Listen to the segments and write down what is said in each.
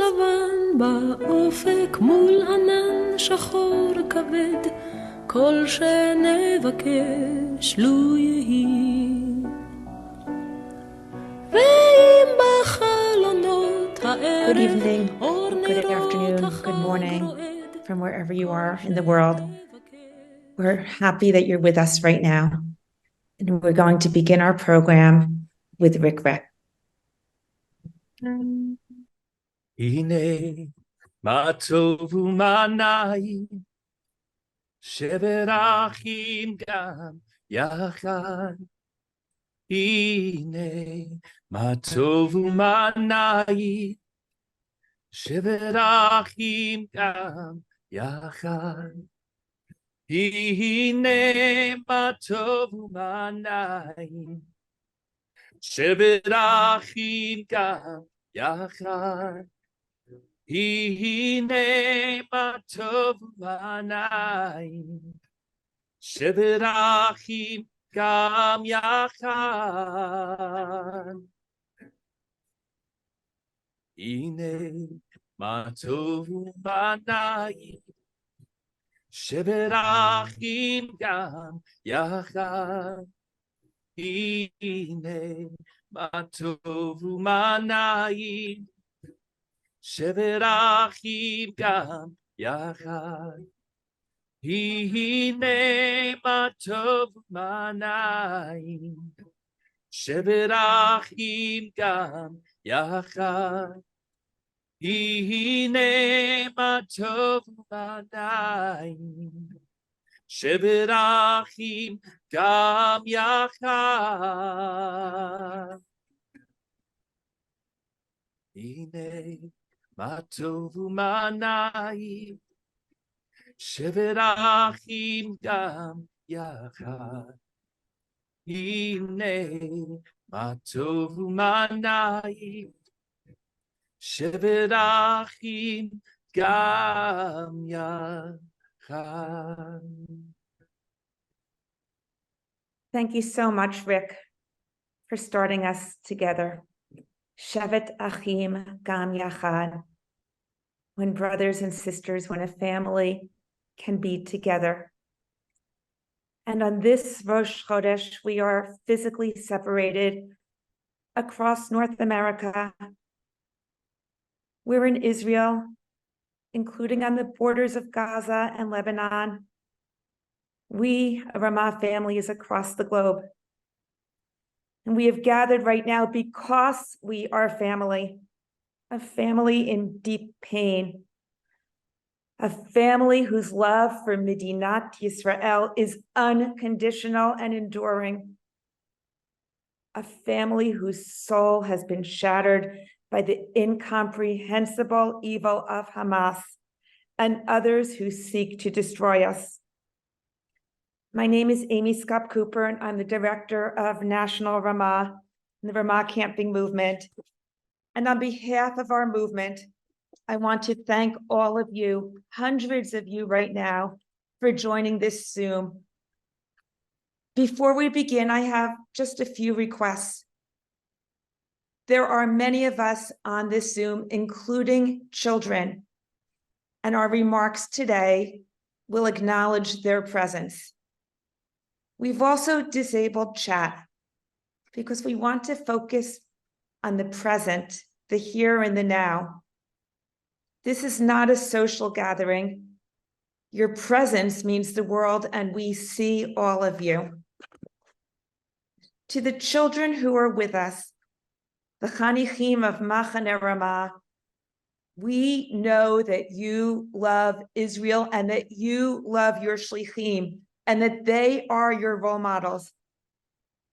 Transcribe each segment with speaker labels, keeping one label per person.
Speaker 1: לבן באופק מול ענן שחור כבד, כל שנבקש לו יהי. ואם בחלונות הערב
Speaker 2: Good evening, good afternoon, good morning, from wherever you are in the world. We're happy that you're with us right now. And we're going to begin our program with Recht.
Speaker 3: הנה מה טוב ומה נעים, שבת אחים גם יחד. הנה מה טוב ומה נעים, שבת אחים גם יחד. הנה מה טוב ומה נעים, שבת אחים גם יחד. הנה מה טוב ומה נעים, שבת אחים גם יחד. הנה מה טוב ומה נעים, שבת אחים גם יחד. הנה מה טוב ומה נעים, שבת אחים גם יחד. הנה מה טוב ומה נעים, שבת אחים גם יחד. הנה מה טוב ומה נעים, שבת אחים גם יחד. הנה מה טוב ומה נעים, שבת אחים גם יחד. הנה מה טוב ומה נעים, שבת אחים גם יחד.
Speaker 2: Thank you so much, Rick, for starting us together. Shevet Achim Gam Yachad. When brothers and sisters, when a family can be together. And on this Rosh Chodesh, we are physically separated across North America. We're in Israel, including on the borders of Gaza and Lebanon. We, a Ramah family, is across the globe. And we have gathered right now because we are family, a family in deep pain, a family whose love for Medinat Yisrael is unconditional and enduring, a family whose soul has been shattered by the incomprehensible evil of Hamas and others who seek to destroy us. My name is Amy Skopp Cooper, and I'm the director of National Ramah and the Ramah Camping Movement. And on behalf of our movement, I want to thank all of you, hundreds of you right now, for joining this Zoom. Before we begin, I have just a few requests. There are many of us on this Zoom, including children, and our remarks today will acknowledge their presence. We've also disabled chat because we want to focus on the present, the here and the now. This is not a social gathering. Your presence means the world, and we see all of you. To the children who are with us, the Chanichim of Machane Ramah, we know that you love Israel and that you love your shlichim, and that they are your role models.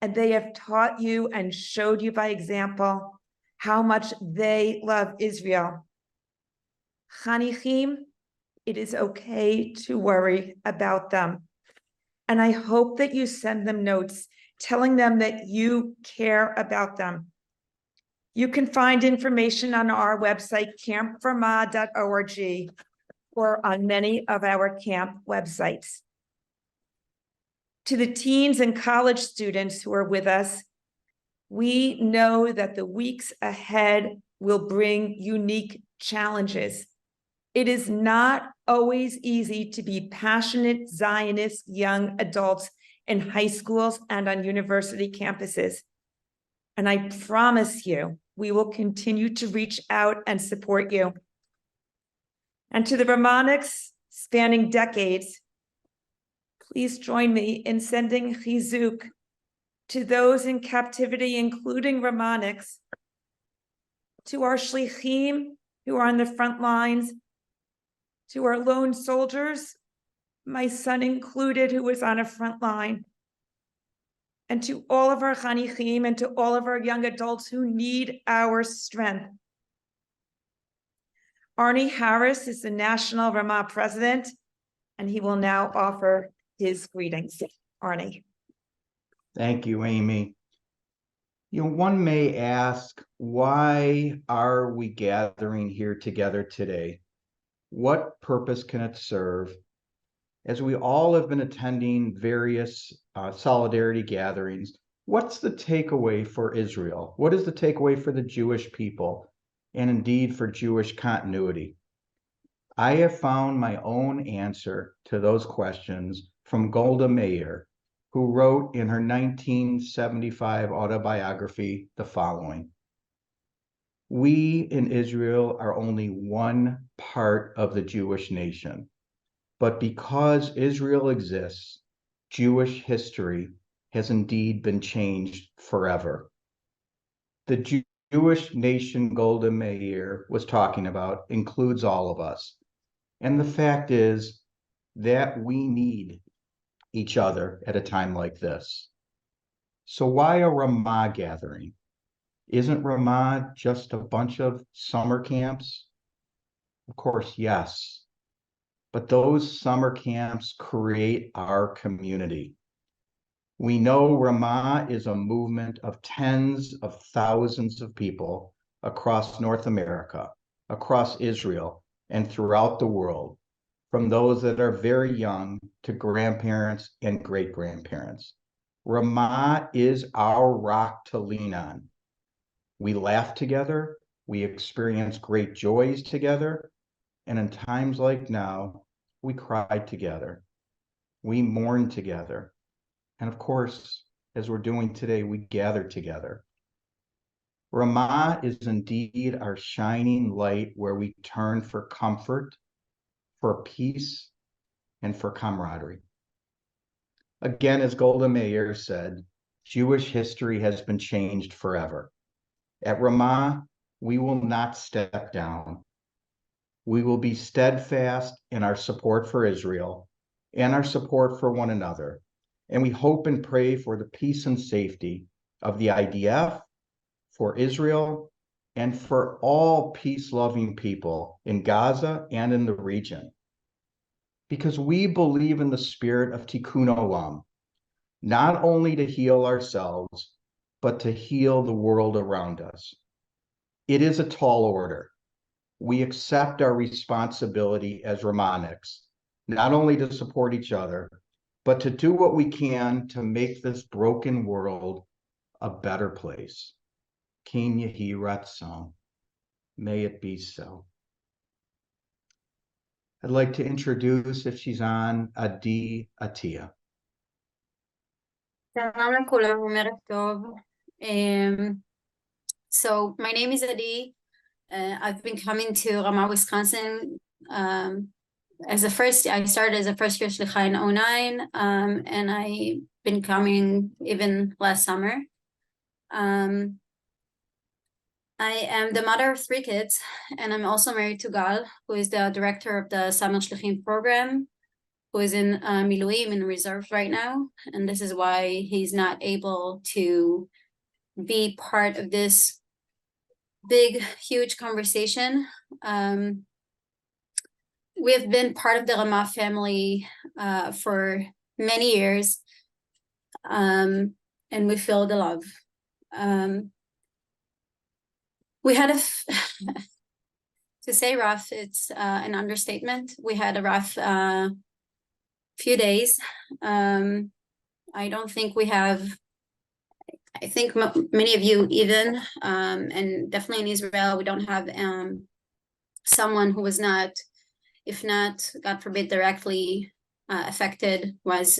Speaker 2: And they have taught you and showed you by example how much they love Israel. Chanichim, it is okay to worry about them. And I hope that you send them notes telling them that you care about them. You can find information on our website, campramah.org, or on many of our camp websites. To the teens and college students who are with us, we know that the weeks ahead will bring unique challenges. It is not always easy to be passionate Zionist young adults in high schools and on university campuses. And I promise you, we will continue to reach out and support you. And to the Ramahniks spanning decades, please join me in sending chizuk to those in captivity, including Ramahniks, to our shlichim who are on the front lines, to our lone soldiers, my son included, who was on a front line, and to all of our chanichim and to all of our young adults who need our strength. Arnie Harris is the National Ramah President, and he will now offer his greetings. Arnie.
Speaker 4: Thank you, Amy. One may ask, why are we gathering here together today? What purpose can it serve? As we all have been attending various solidarity gatherings, what's the takeaway for Israel? What is the takeaway for the Jewish people, and indeed for Jewish continuity? I have found my own answer to those questions from Golda Meir, who wrote in her 1975 autobiography the following: "We in Israel are only one part of the Jewish nation, but because Israel exists, Jewish history has indeed been changed forever." The Jewish nation Golda Meir was talking about includes all of us. And the fact is that we need each other at a time like this. So why a Ramah gathering? Isn't Ramah just a bunch of summer camps? Of course, yes. But those summer camps create our community. We know Ramah is a movement of tens of thousands of people across North America, across Israel, and throughout the world, from those that are very young to grandparents and great-grandparents. Ramah is our rock to lean on. We laugh together, we experience great joys together, and in times like now, we cry together. We mourn together. And of course, as we're doing today, we gather together. Ramah is indeed our shining light where we turn for comfort, for peace, and for camaraderie. Again, as Golda Meir said, Jewish history has been changed forever. At Ramah, we will not step down. We will be steadfast in our support for Israel and our support for one another. And we hope and pray for the peace and safety of the IDF, for Israel, and for all peace-loving people in Gaza and in the region. Because we believe in the spirit of Tikkun Olam, not only to heal ourselves, but to heal the world around us. It is a tall order. We accept our responsibility as Ramahniks, not only to support each other, but to do what we can to make this broken world a better place. Ken Yehi Ratzon. May it be so. I'd like to introduce, if she's on, Atia.
Speaker 5: שלום לכולם, ערב טוב. So my name is Adi. I've been coming to Ramah, Wisconsin I started as a first year shlicha in 2009, and I've been coming even last summer. I am the mother of 3 kids, and I'm also married to Gal, who is the director of the Samer Shlichim program, who is in Miluim, in reserve right now. And this is why he's not able to be part of this big, huge conversation. We have been part of the Ramah family for many years, and we feel the love. We had to say rough, it's an understatement. We had a rough few days. I don't think we have, I think many of you even, and definitely in Israel, we don't have someone who was not, if not, God forbid, directly affected, was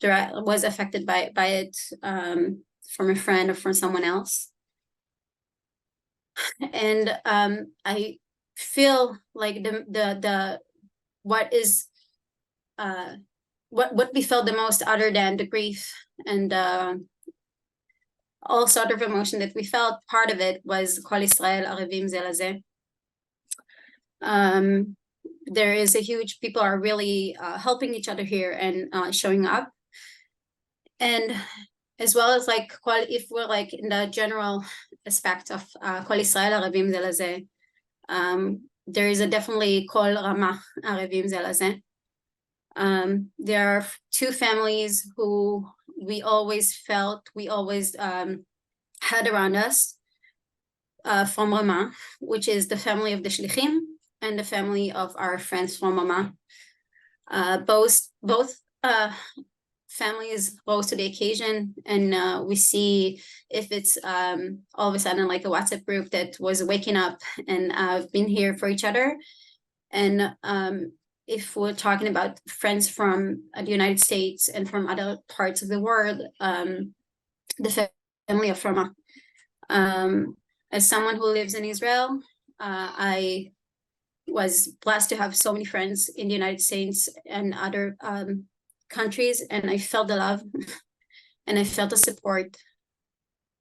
Speaker 5: affected by it from a friend or from someone else. And I feel like the what we felt the most, other than the grief and all sort of emotion that we felt, part of it was Kol Israel Arevim Ze Lazeh. There is a huge, people are really helping each other here and showing up. And as well as like, if we're like in the general aspect of Kol Israel Arevim Ze Lazeh, there is a definitely Kol Ramah Arevim Ze Lazeh. There are two families who we always had around us from Ramah, which is the family of the Shlichim and the family of our friends from Ramah. Both families rose to the occasion, and we see if it's all of a sudden like a WhatsApp group that was waking up and been here for each other. And if we're talking about friends from the United States and from other parts of the world, the family of Ramah. As someone who lives in Israel, I was blessed to have so many friends in the United States and other countries, and I felt the love and I felt the support.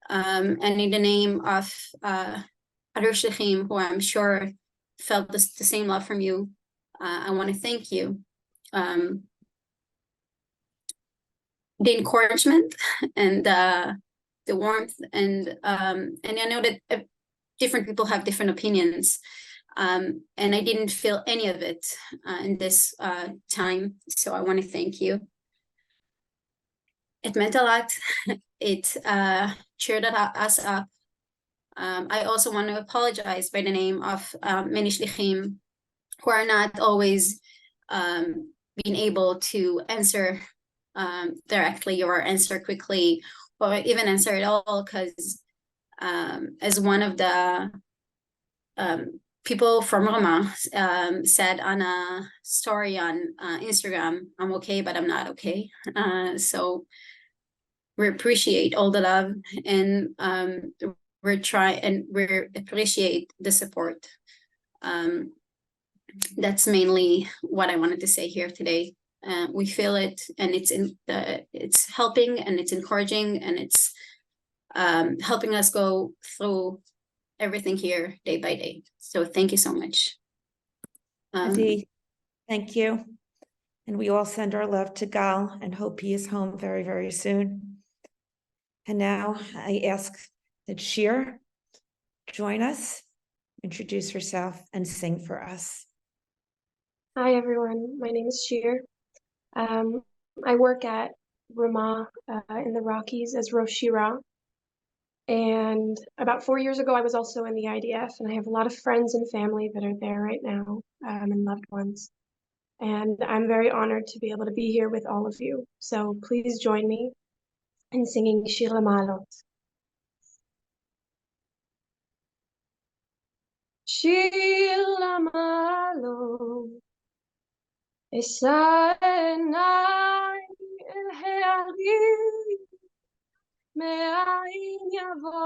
Speaker 5: And in the name of other shlichim who I'm sure felt the same love from you, I want to thank you. The encouragement and the warmth, and I know that different people have different opinions, and I didn't feel any of it in this time, so I want to thank you. It meant a lot. It cheered us up. I also want to apologize by the name of many shlichim who are not always being able to answer directly or answer quickly or even answer at all, because as one of the people from Ramah said on a story on Instagram, I'm okay, but I'm not okay. So we appreciate all the love, and we appreciate the support. That's mainly what I wanted to say here today. We feel it, and it's helping, and it's encouraging, and it's helping us go through everything here day by day. So thank you so much.
Speaker 2: Adi, thank you. And we all send our love to Gal and hope he is home very, very soon. And now I ask that Shir join us, introduce herself, and sing for us.
Speaker 6: Hi, everyone. My name is Shir. I work at Ramah in the Rockies as Rosh Shira. And about 4 years ago, I was also in the IDF, and I have a lot of friends and family that are there right now, and loved ones. And I'm very honored to be able to be here with all of you. So please join me in singing Shir Lamalot. Shir Lamalot, Esa enai el ha'arim, me'ayin yavo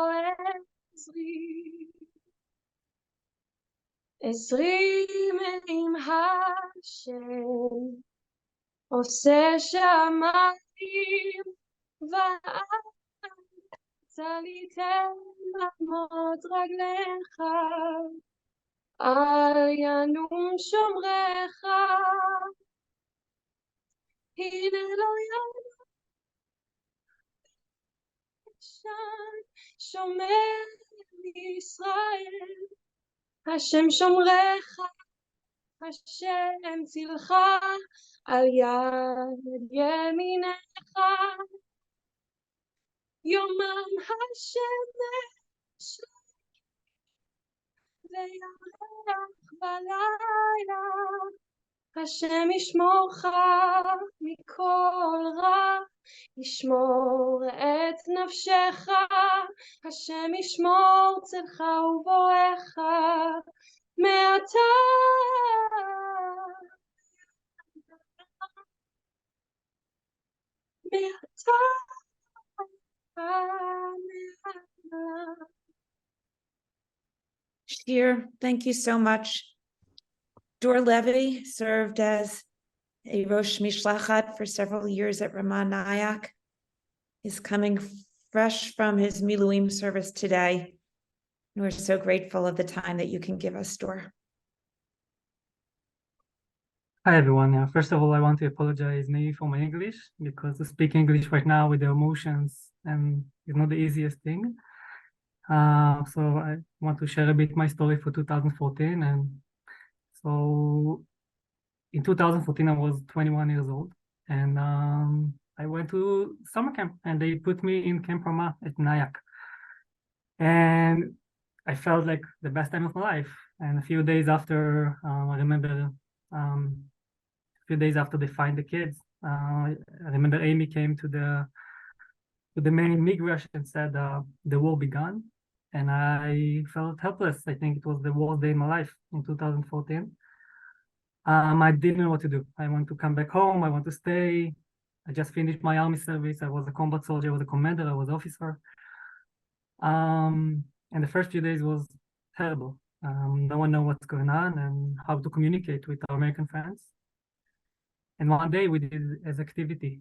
Speaker 6: ezri. Ezri me'im Hashem, oseh shamayim va'aretz, tzalitem la'amod raglecha, al yanum shomrecha. Hine lo yashan shomer Yisrael, Hashem shomrecha, Hashem tzilcha, al yad yeminecha. Yomam hashemesh ve'yareach balayla. Hashem yishmorcha mikol ra, yishmor et nafshecha. Hashem yishmor tzilcha uvoecha מעתה
Speaker 2: Shir, thank you so much. Dor Levy served as a Rosh Mishlachat for several years at Ramah Nyack. He's coming fresh from his Miluim service today. And we're so grateful of the time that you can give us, Dor.
Speaker 7: Hi everyone. First of all, I want to apologize maybe for my English, because to speak English right now with the emotions and is not the easiest thing. So I want to share a bit my story for 2014. And so in 2014, I was 21 years old, and I went to summer camp, and they put me in Camp Ramah at Nyack. And I felt like the best time of my life. And a few days after, I remember a few days after they find the kids, I remember Amy came to the main midrash and said the war began, and I felt helpless. I think it was the worst day in my life in 2014. I didn't know what to do. I want to come back home. I want to stay. I just finished my army service. I was a combat soldier. I was a commander. I was an officer. And the first few days was terrible. No one knew what's going on and how to communicate with our American friends. And one day we did as activity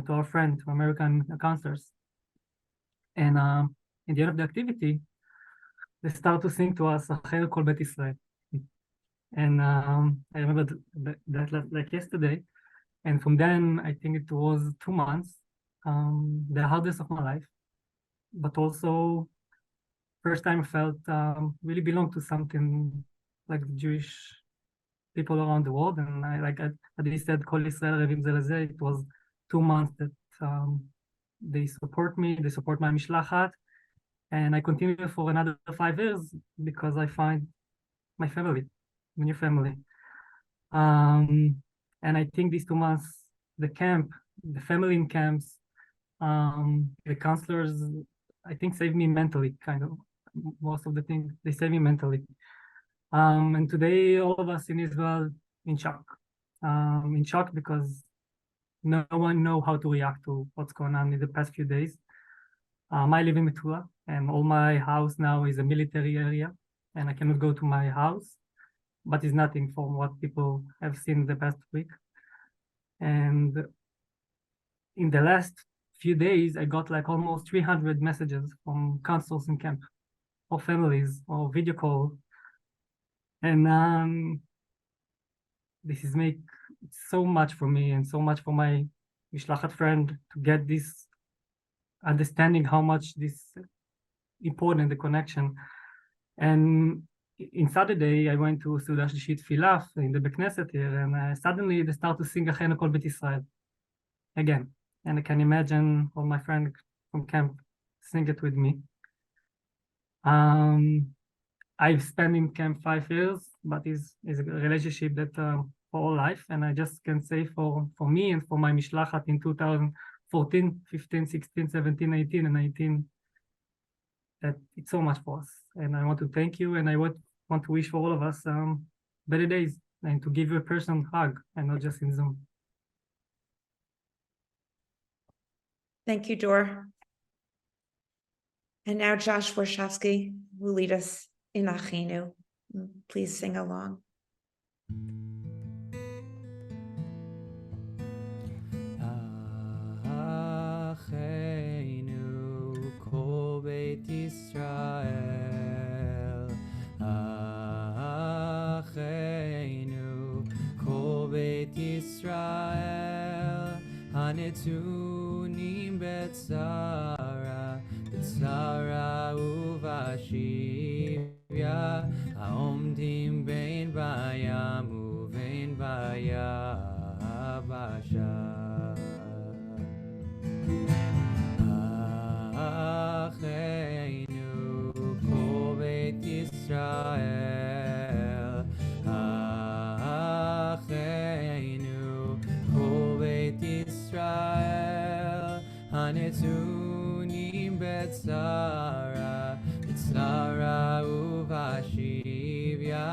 Speaker 7: to our friend, to American counselors. And in the end of the activity, they start to sing to us, "Achel Kol Bet Israel." And I remember that like yesterday. And from then, I think it was 2 months, the hardest of my life, but also first time I felt really belong to something like the Jewish people around the world. And I like they said, Kol Israel Revim Ze Leze. It was 2 months that they support me, they support my Mishlachat, and I continue for another 5 years because I find my family, my new family. And I think these 2 months, the camp, the family in camps, the counselors, I think saved me mentally, kind of. Most of the things, they saved me mentally. And today, all of us in Israel in shock because no one know how to react to what's going on in the past few days. I live in Metula, and all my house now is a military area, and I cannot go to my house, but it's nothing from what people have seen the past week. And in the last few days, I got like almost 300 messages from counselors in camp, or families, or video call. And this is make so much for me and so much for my Mishlachat friend to get this understanding how much this important, the connection. And in Saturday, I went to Suda Shlishit Filaf in the Bekneset here, and suddenly they start to sing Achenu Kol Bet Israel again. And I can imagine all my friends from camp sing it with me. I've spent in camp 5 years, but it's a relationship that for all life. And I just can say for me and for my Mishlachat in 2014, 15, 16, 17, 18, and 19, that it's so much for us. And I want to thank you, and I want to wish for all of us better days, and to give you a personal hug and not just in Zoom.
Speaker 2: Thank you, Dor. And now Josh Warshawsky will lead us in Achenu. Please sing along.
Speaker 3: Achenu Kol Beit Israel, Achenu Kol Beit Israel, Hanetunim betzara, betzara uvashivya, haomdim bein bayam uvein bayabasha. Achenu Kol Beit Israel, Achenu Kol Beit Israel, Hanetunim betzara, betzara uvashivya,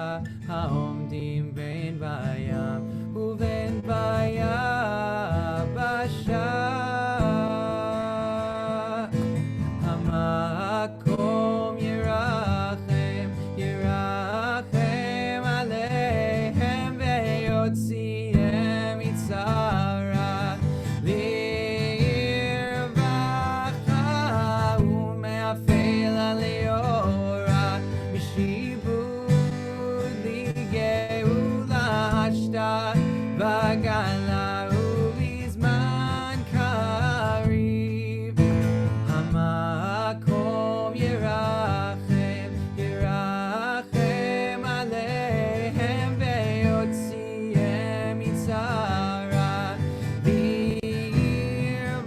Speaker 8: העומדים בין בים ובין ביבשה. המקום ירחם, ירחם עליהם ויוציאם מצרה לרווחה ומאפלה ליאורה משיבוד לגאולה השתה בגלה ובזמן קריב. המקום ירחם, ירחם עליהם ויוציאם מצרה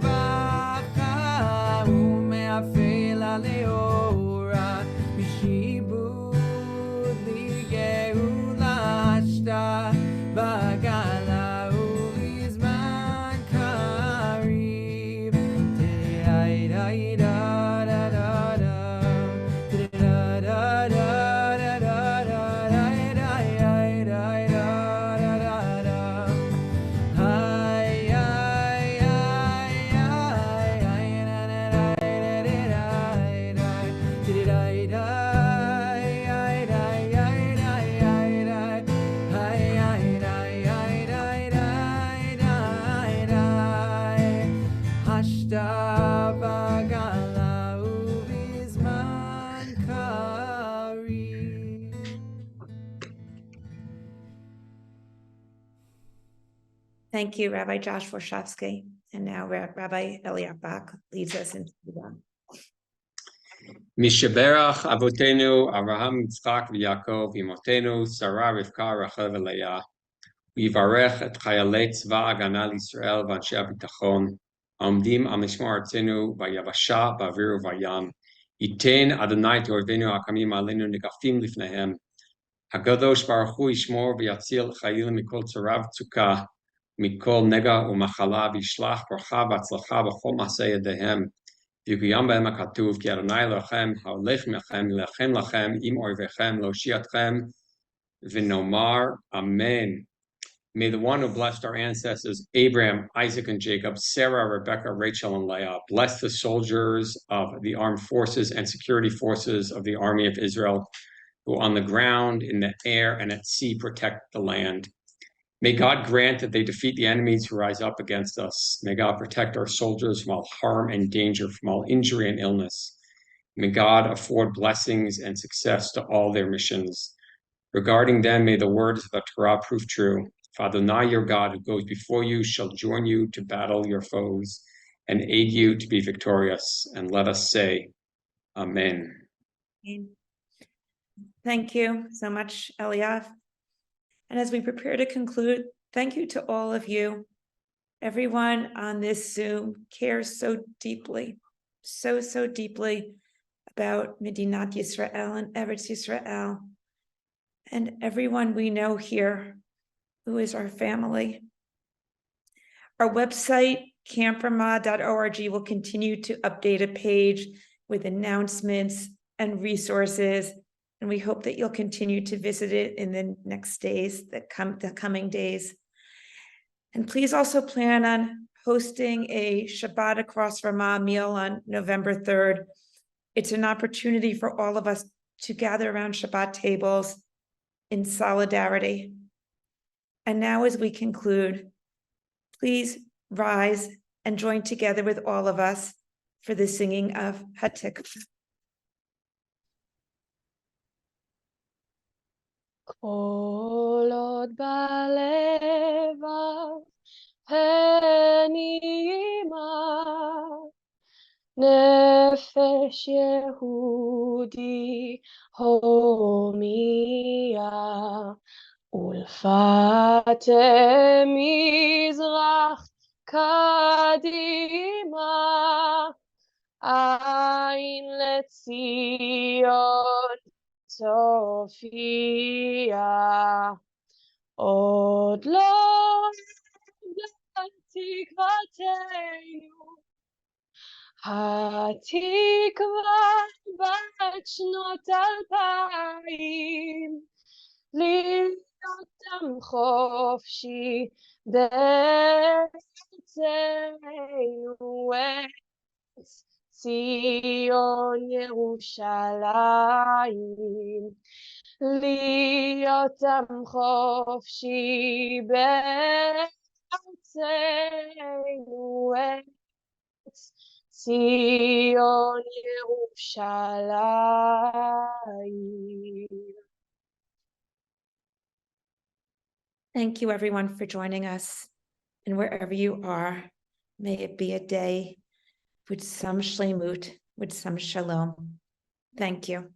Speaker 8: לרווחה ומאפלה ליאורה משיבוד לגאולה השתה בגלה ובזמן קריב. השתה בגלה ובזמן קריב.
Speaker 2: Thank you, Rabbi Josh Warshawsky. And now Rabbi Eliav Bock leads us into the one.
Speaker 9: משברך אבותינו אברהם יצחק ויעקב אמותינו שרה רבקה רחל ולאה, ויברך את חיילי צבא ההגנה לישראל ואנשי הביטחון העומדים על משמר ארצנו ביבשה באוויר ובים. ייתן אדוני את אויבינו הקמים עלינו ניגפים לפניהם. הקדוש ברוך הוא ישמור ויציל חיילים מכל צרה וצוקה, מכל נגע ומחלה, וישלח ברכה והצלחה בכל מעשה ידיהם. ויקוים בהם הכתוב, כי אדוני אלוהיכם ההולך עמכם להילחם לכם עם אויביכם להושיע אתכם, ונאמר אמן. May the one who blessed our ancestors, Abraham, Isaac, and Jacob, Sarah, Rebecca, Rachel, and Leah, bless the soldiers of the armed forces and security forces of the army of Israel, who on the ground, in the air, and at sea protect the land. May God grant that they defeat the enemies who rise up against us. May God protect our soldiers from all harm and danger, from all injury and illness. May God afford blessings and success to all their missions. Regarding them, may the words of the Torah prove true. Father, now your God who goes before you shall join you to battle your foes and aid you to be victorious. And let us say, Amen.
Speaker 2: Thank you so much, Eliav. And as we prepare to conclude, thank you to all of you. Everyone on this Zoom cares so deeply, so deeply about Medinat Yisrael and Eretz Yisrael, and everyone we know here who is our family. Our website, campramah.org, will continue to update a page with announcements and resources, and we hope that you'll continue to visit it in the next days, the coming days. And please also plan on hosting a Shabbat Across Ramah meal on November 3rd. It's an opportunity for all of us to gather around Shabbat tables in solidarity. And now as we conclude, please rise and join together with all of us for the singing of Hatikvah.
Speaker 6: כל עוד בלבב פנימה נפש יהודי הומיה ולפת מזרח קדימה עין לציון צופיה עוד לא תקוותנו התקווה בת שנות 2000 חופשי בארצנו ציון ירושלים, להיות עם חופשי בארצנו ציון ירושלים.
Speaker 2: Thank you, everyone, for joining us. And wherever you are, may it be a day with some shlemut, with some shalom. Thank you.